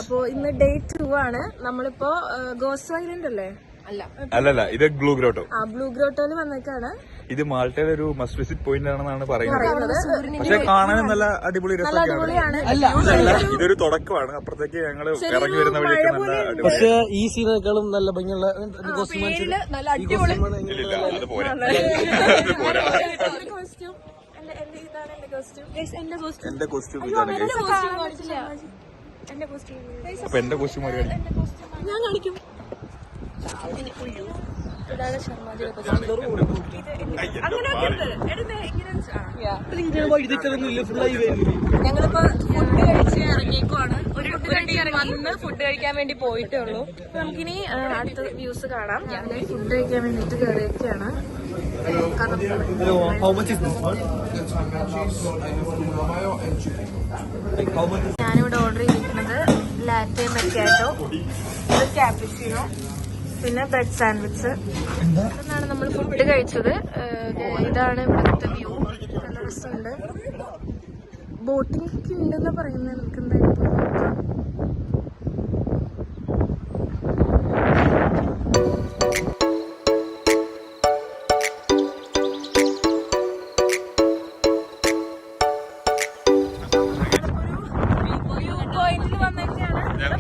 അപ്പൊ ഇന്ന് ഡേ 2 ആണ്. നമ്മളിപ്പോ ഗോസ്റ്റ് ഐലൻഡ് അല്ലേ? അല്ലല്ല, ഇത് ബ്ലൂ ഗ്രോട്ടോ. ബ്ലൂ ഗ്രോട്ടോയിൽ വന്നേക്കാണ്. ഇത് മാൾട്ടയുടെ ഒരു മസ്റ്റ് വിസിറ്റ് പോയിന്റ് ആണെന്നാണ് പറയുന്നത്. പക്ഷെ കാണാൻ നല്ല അടിപൊളി രസമൊക്കെയാണ്. ഇതൊരു തുടക്കമാണ്. അപ്പുറത്തേക്ക് ഞങ്ങള് ഇറങ്ങി വരുന്ന വഴിയൊക്കെ നല്ല അടിപൊളി. പക്ഷെ ഈ സീനേക്കാളും നല്ല ഭംഗിയുള്ള എന്റെ കോസ്റ്റ്യൂം ഇതാണ്. അപ്പൊ എന്റെ കോസ്റ്റ്യൂം ഞാൻ കാണിക്കും. ഞങ്ങളിപ്പോ ഫുഡ് കഴിച്ച് ഇറങ്ങിയേക്കുവാണ്. ഫുഡ് കഴിക്കാൻ വേണ്ടി പോയിട്ടേ ഉള്ളൂ. നമുക്കിനി അടുത്ത വ്യൂസ് കാണാം. ഞങ്ങൾ ഫുഡ് കഴിക്കാൻ വേണ്ടിട്ട് കയറിയൊക്കെയാണ്. ഞാനിവിടെ ഓർഡർ ചെയ്തിരിക്കുന്നത് ലാറ്റെ മെക്കാറ്റോ, ക്യാpuchino, പിന്നെ ബ്രെഡ് സാൻഡ്വിച്ച്. എന്നാണ് നമ്മൾ ഫുഡ് കഴിച്ചത്. ഇതാണ് ഇവിടുത്തെ വ്യൂ. നല്ല രസമുണ്ട്. ബോട്ടിംഗ് ഒക്കെ ഉണ്ടെന്ന് പറയുന്നത്. നമുക്ക് എന്തായാലും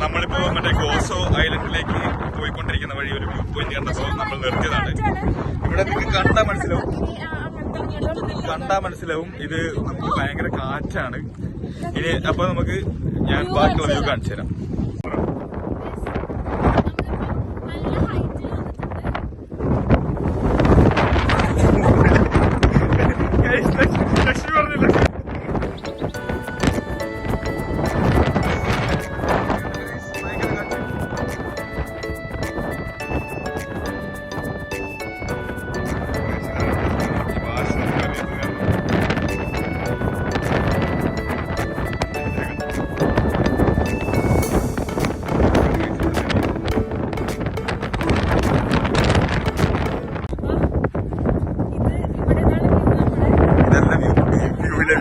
നമ്മളിപ്പോ മറ്റേ ഗോസോ ഐലൻഡിലേക്ക് പോയിക്കൊണ്ടിരിക്കുന്ന വഴി ഒരു വ്യൂ പോയിന്റ് കണ്ടപ്പോ നമ്മൾ നിർത്തിയതാണ്. ഇവിടെ നിങ്ങൾക്ക് കണ്ടാ മനസ്സിലാവും ഇത് നമുക്ക് ഭയങ്കര കാറ്റാണ്. ഇനി അപ്പൊ നമുക്ക് ഞാൻ ബാക്കിയുള്ള വ്യൂ കാണിച്ചു തരാം.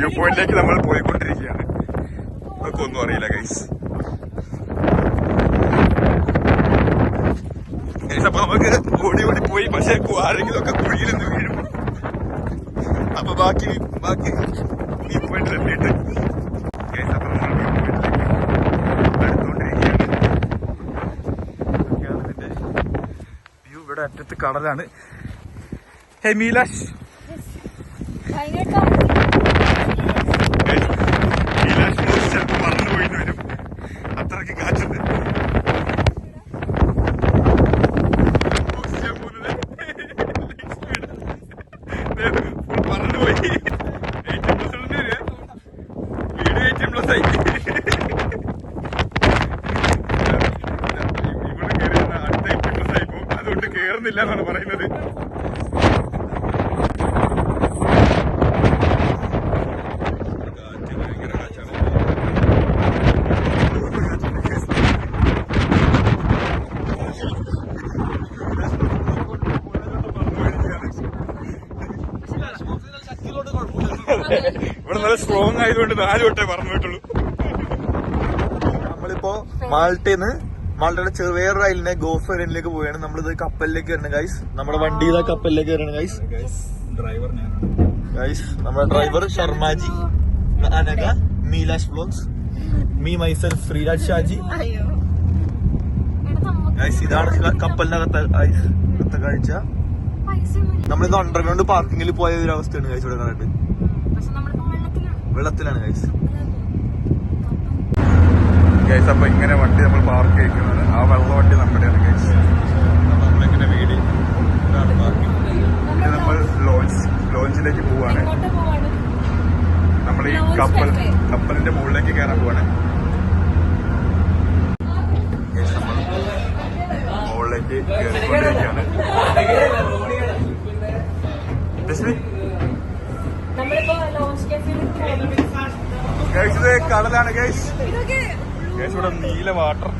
വ്യൂ പോയിന്റിലേക്ക് നമ്മൾ പോയിക്കൊണ്ടിരിക്കുകയാണ്. നമുക്ക് ഒന്നും അറിയില്ല ഗൈസ്. അപ്പൊ നമുക്ക് ഓടി പോയി. പക്ഷെ ആരെങ്കിലും ഒക്കെ കുഴിയിൽ നിന്ന് വീഴും. അപ്പൊ ബാക്കി വ്യൂ പോയിന്റിൽ എത്തിയിട്ട് ഗൈസ് അപ്പൊ നമ്മൾ അടുത്തോണ്ടിരിക്കുകയാണ്. ഇതിന്റെ വ്യൂ. ഇവിടെ അറ്റത്ത് കടലാണ്. ഹേ മീലാഷ്, ചിലപ്പോ മറന്നു പോയിന്ന് വരും. അത്രയ്ക്ക് കാറ്റുണ്ട്. മറന്നുപോയി. 18+ വീട് 18+ ആയി. ഇവിടെ കയറിയ അടുത്ത 18+ ആയി പോകും. അതുകൊണ്ട് കേറുന്നില്ല എന്നാണ് പറയുന്നത്. ഇവിടെ നല്ല സ്ട്രോങ് ആയതുകൊണ്ട് 4 വട്ടേ പറഞ്ഞിട്ടുള്ളൂ. നമ്മളിപ്പോ മാൾട്ടയുടെ വേറൊരു ഐലൻഡിനെ ഗോഫ് ഐലൻഡിലേക്ക് പോവുകയാണ്. നമ്മളിത് കപ്പലിലേക്ക് വരണം ഗൈസ്. നമ്മുടെ വണ്ടി ഇതാ കപ്പലിലേക്ക് വരണം ഗൈസ്. Driver guys. നമ്മുടെ ഡ്രൈവർ ശർമാജി, അനക, മീലാഷ് vlogs, me myself Sreeraj Shaji guys. ഇതാണ് കപ്പലിനകത്തെ കാഴ്ച. നമ്മളിത് അണ്ടർഗ്രൗണ്ട് പാർക്കിങ്ങിൽ പോയ ഒരു അവസ്ഥയാണ് ഗൈസ്. ഇവിടെ കണ്ടിട്ട് വെള്ളത്തിലാണ് ഗൈസ്. ഗൈസ് അപ്പൊ ഇങ്ങനെ വണ്ടി നമ്മൾ പാർക്ക് ചെയ്യിക്കുന്നത്. ആ വെള്ള വണ്ടി നമ്മുടെയാണ് ഗൈസ്. നമ്മളിങ്ങനെ വീടി ഇതാണ് പാർക്കിംഗ്. ഇനി നമ്മൾ ലോഞ്ചിലേക്ക് പോവാണ്. നമ്മൾ ഈ കപ്പലിന്റെ മുകളിലേക്ക് കയറാൻ പോവാണ്. നമ്മൾ മുകളിലേക്ക് കയറിക്കൊണ്ടിരിക്കുകയാണ്. ഗൈസ് ഇത് കടലാണ് ഗൈസ്. ഗൈസ് ഇവിടെ നീല വാട്ടർ.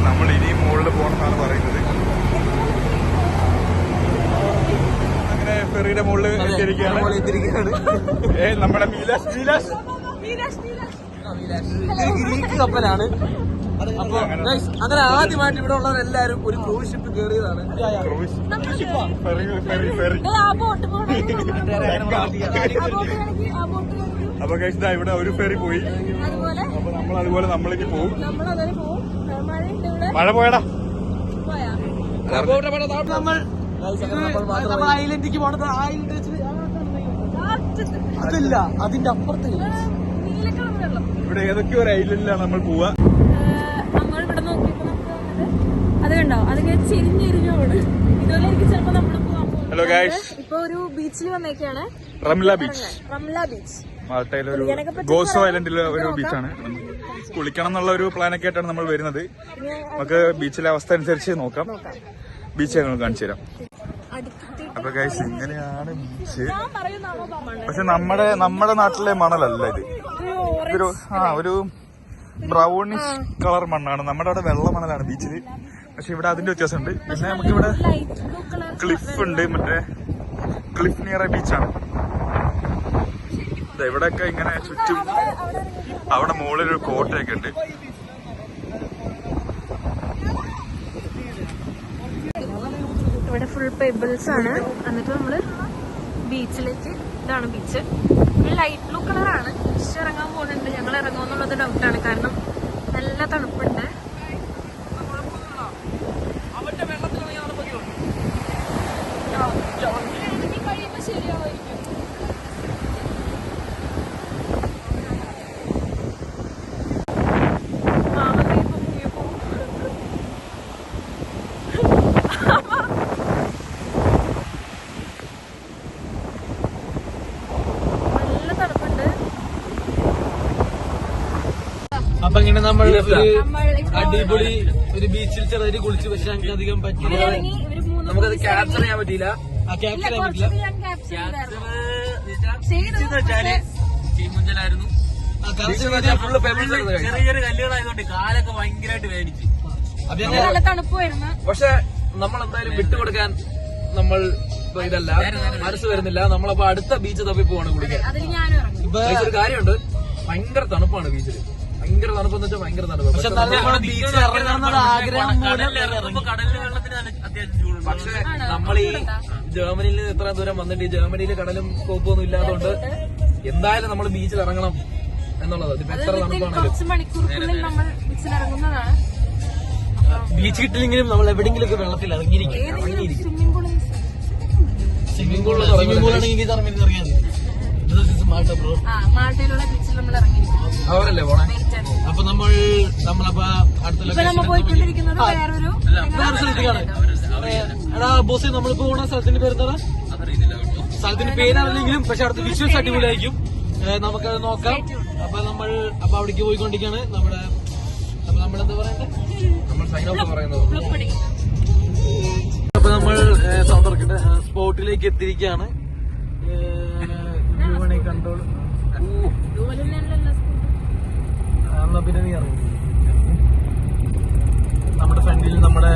നമ്മൾ ഇനിയും മുകളിൽ പോകണമെന്നാണ് പറയുന്നത്. അങ്ങനെ ഫെറിയുടെ മുകളിൽ എത്തിയിരിക്കുകയാണ്. നമ്മുടെ ഗ്രീക്ക് കപ്പലാണ്. അപ്പൊ അങ്ങനെ ആദ്യമായിട്ട് ഇവിടെ ഉള്ളവരെല്ലാരും ഒരു ക്രൂസ് ഷിപ്പ് കയറിയതാണ്. അപ്പൊ കഴിച്ചാ ഇവിടെ ഒരു ഫെറി പോയി. അപ്പൊ നമ്മൾ അതുപോലെ നമ്മളിനി പോകും. മഴ പോയടാ. നമ്മൾ ഐലൻഡിലേക്ക് പോണത് അതല്ല, അതിന്റെ അപ്പുറത്ത് ഇവിടെ ഏതൊക്കെയോ ഒരു ഐലൻഡിലാണ് നമ്മൾ പോവാ. നമ്മളിവിടെ നോക്കിയപ്പോ അത് കണ്ടോ, അതിങ്ങനെ ചെരിഞ്ഞെരിഞ്ഞോട്. ഇതുപോലെ എനിക്ക് ചിലപ്പോ നമ്മള് പോവാൻ പോകും. ഹലോ ഗൈസ്, ഇപ്പൊ ഒരു ബീച്ചിൽ വന്നേക്കാണ്. റംല ബീച്ച്, റംല ബീച്ച് മാൾട്ടയിലെ ഒരു ഗോസോ ഐലൻഡിലെ ഒരു ബീച്ചാണ്. കുളിക്കണം എന്നുള്ള ഒരു പ്ലാനൊക്കെ ആയിട്ടാണ് നമ്മൾ വരുന്നത്. നമുക്ക് ബീച്ചിലെ അവസ്ഥ അനുസരിച്ച് നോക്കാം. ബീച്ച് ഞങ്ങൾ കാണിച്ചു തരാം. അപ്പൊ ഗൈസ് ഇങ്ങനെയാണ് ബീച്ച്. പക്ഷെ നമ്മുടെ നാട്ടിലെ മണലല്ല ഇത്. ഇതൊരു ഒരു ബ്രൗണിഷ് കളർ മണ്ണാണ്. നമ്മുടെ അവിടെ വെള്ള മണലാണ് ബീച്ചില്. പക്ഷെ ഇവിടെ അതിന്റെ വ്യത്യാസമുണ്ട്. പിന്നെ നമുക്കിവിടെ ക്ലിഫ് ഉണ്ട്, മറ്റേ ക്ലിഫ് നിയർ ബീച്ചാണ്. ഇവിടെയൊക്കെ ഇങ്ങനെ ചുറ്റും അവിടെ മുകളിലൊരു കോട്ടയൊക്കെ ഉണ്ട്. ഇവിടെ ഫുൾ പെബിൾസ് ആണ്. എന്നിട്ട് നമ്മള് ബീച്ചിലേക്ക്, ഇതാണ് ബീച്ച്. ലൈറ്റ് ബ്ലൂ കളറാണ്. ഫിഷ് ഇറങ്ങാൻ പോകുന്നുണ്ട്. ഞങ്ങൾ ഇറങ്ങുമെന്നുള്ളത് ഡൗട്ടാണ്, കാരണം നല്ല തണുപ്പുണ്ട്. അപ്പൊ ഇങ്ങനെ നമ്മൾ അടിപൊളി ഒരു ബീച്ചിൽ ചെറുതായിട്ട് കുളിച്ചു. പക്ഷെ ഞങ്ങൾക്ക് അധികം പറ്റില്ല, നമുക്കത് ക്യാപ്ചർ ചെയ്യാൻ പറ്റിയില്ല. ക്യാപ്ചർ ചെയ്യാൻ പറ്റില്ല. മുഞ്ചലായിരുന്നു. ചെറിയ ചെറിയ കല്ലുകളായതുകൊണ്ട് കാലൊക്കെ ഭയങ്കരമായിട്ട് വേദിച്ചു. പക്ഷെ നമ്മൾ എന്തായാലും വിട്ടുകൊടുക്കാൻ നമ്മൾ ഇതല്ല, മനസ്സ് വരുന്നില്ല. നമ്മളപ്പോ അടുത്ത ബീച്ച് തപ്പി പോവാണ് കുളിക്കാൻ. ഇപ്പൊ ഒരു കാര്യമുണ്ട്, ഭയങ്കര തണുപ്പാണ് ബീച്ചിൽ. ഭയങ്കര തണുപ്പെന്ന് വെച്ചാൽ ഭയങ്കര തണുപ്പ്. പക്ഷെ ബീച്ചിൽ ഇറങ്ങണമെന്നുള്ള ആഗ്രഹം മൂലം കടലിൽ വെള്ളത്തിന് അത്യാവശ്യം ചൂടുണ്ട്. പക്ഷെ നമ്മൾ ഈ ജർമ്മനിയിൽ നിന്ന് ഇത്ര ദൂരം വന്നിട്ട് ഈ ജർമ്മനിയിൽ കടലും സ്കോപ്പൊന്നും ഇല്ലാത്തതുകൊണ്ട് എന്തായാലും നമ്മൾ ബീച്ചിൽ ഇറങ്ങണം എന്നുള്ളത്. ഇതിപ്പോ എത്ര തണുപ്പാണെങ്കിലും ബീച്ച് കിട്ടില്ലെങ്കിലും നമ്മൾ എവിടെയെങ്കിലും ഒക്കെ വെള്ളത്തിൽ ഇറങ്ങിയിരിക്കും. സ്വിമ്മിംഗ് പൂളാണെങ്കിൽ അറിയാം. അവരല്ലേ പോണേ. അപ്പൊ നമ്മളപ്പോ അടുത്ത സ്ഥലത്തേക്കാണ്. എടാ ബോസ്, നമ്മളിപ്പോ പോണ സ്ഥലത്തിന്റെ പേരെന്താ? സ്ഥലത്തിന്റെ പേരറിയില്ലെങ്കിലും പക്ഷെ അടുത്ത വിഷ്വൽസ് അടിപൊളിയായിരിക്കും. നമുക്കത് നോക്കാം. അപ്പൊ അവിടേക്ക് പോയിക്കൊണ്ടിരിക്കുകയാണ്. നമ്മളെന്താ പറയണ്ടേ, നമ്മൾ സൈൻ ഓഫ് പറയുന്നത്. അപ്പൊ നമ്മൾ സൗണ്ട് ഇറക്കിട്ട് സ്പോട്ടിലേക്ക് എത്തിയിരിക്കുകയാണ്. കൺട്രോൾ പിന്നെ നീ അറിയും. നമ്മുടെ ഫ്രണ്ടിൽ നമ്മുടെ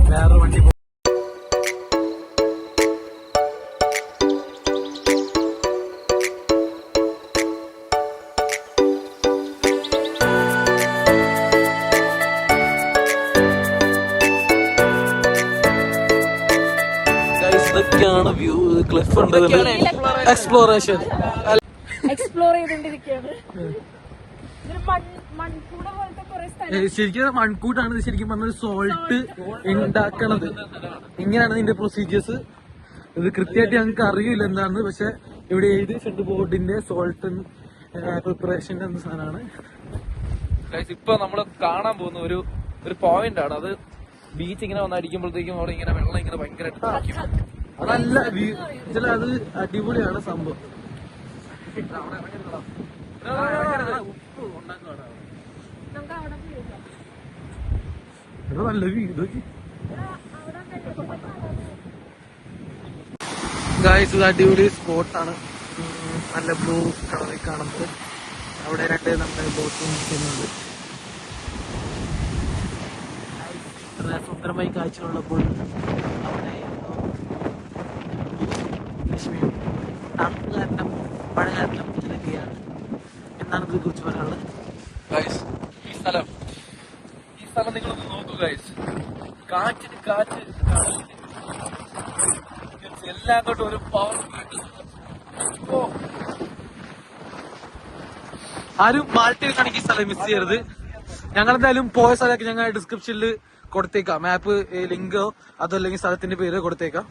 വേറൊരു വണ്ടി ഇതൊക്കെയാണ് വ്യൂ. ക്ലിഫ് ഉണ്ട്, എക്സ്പ്ലോറേഷൻ എക്സ്പ്ലോർ ചെയ്തോണ്ടിരിക്കുകയാണ്. ശരിക്കും മൺകൂട്ടാണ് ഇത്. ശരിക്കും പറഞ്ഞ സോൾട്ട് ഉണ്ടാക്കണത് ഇങ്ങനെയാണ് ഇതിന്റെ പ്രൊസീജിയേഴ്സ്. ഇത് കൃത്യമായിട്ട് ഞങ്ങൾക്ക് അറിയില്ല എന്താണെന്ന്. പക്ഷെ ഇവിടെ എഴുതിയിട്ടുണ്ട് ബോർഡിന്റെ സോൾട്ട് പ്രിപ്പറേഷൻ എന്ന സാധനമാണ്. ഇപ്പൊ നമ്മൾ കാണാൻ പോകുന്ന ഒരു പോയിന്റ് ആണ് അത്. ബീച്ച് ഇങ്ങനെ വന്നടിക്കുമ്പോഴത്തേക്കും അവിടെ ഇങ്ങനെ വെള്ളം ഇങ്ങനെ ഭയങ്കരമായിട്ട് അതല്ല വ്യൂ. അത് അടിപൊളിയാണ് സംഭവം. നല്ല വ്യൂ. ഗായ്സ്, ഇത് അടിപൊളി സ്പോട്ടാണ്. നല്ല ബ്ലൂ കളറിൽ കാണുന്നത്. അവിടെ രണ്ട് നമ്മുടെ ബോട്ടും നിൽക്കുന്നുണ്ട്. സുന്ദരമായി കാഴ്ചകളുള്ളപ്പോൾ അവിടെ ലക്ഷ്മിയും തണുപ്പ് കാരണം മഴ കാരണം ഇതൊക്കെയാണ്. എന്താണ് ഇതിനെ കുറിച്ച് പറയാനുള്ളത്? ഈ സ്ഥലം നിങ്ങളൊന്ന് നോക്കൂ ഗൈസ്. കാറ്റിന് കാറ്റ് എല്ലാം കൊണ്ട് ഒരു പവർ. ആരും മാൾട്ടയിൽ കാണിക്കുന്ന സ്ഥലം മിസ് ചെയ്യരുത്. ഞങ്ങൾ എന്തായാലും പോയ സ്ഥലമൊക്കെ ഞങ്ങൾ ഡിസ്ക്രിപ്ഷനിൽ കൊടുത്തേക്കാം. മാപ്പ് ലിങ്കോ അതല്ലെങ്കിൽ സ്ഥലത്തിന്റെ പേര് കൊടുത്തേക്കാം.